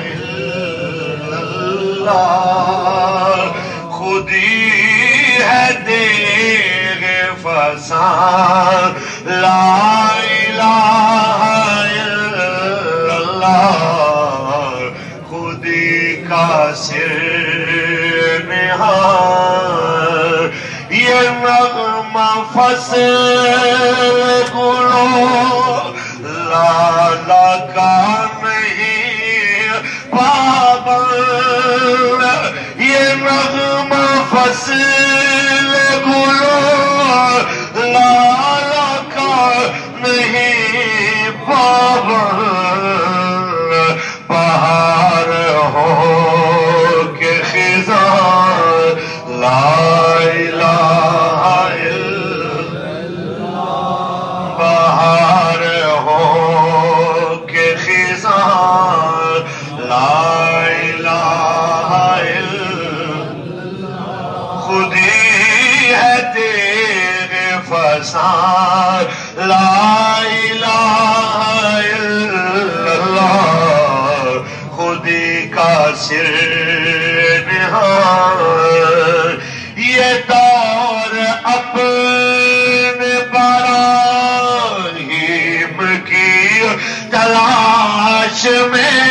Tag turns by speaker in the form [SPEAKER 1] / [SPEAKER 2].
[SPEAKER 1] الا اللہ خودی ہے دیغ فسان لا الہ الا اللہ خودی کا سر نہان یہ نغمہ فصل گلو لالا کا نہیں پابند یہ نغمہ فصل گلو لالا کا نہیں پابند بہار ہو کہ خزاں لا الہ الا اللہ بہار ہو کہ خزاں لا الہ الا اللہ خودی ہے تیغ فسان لا الہ الا اللہ خودی کا سر نہان یہ دور اپنے براہیم کی تلاش میں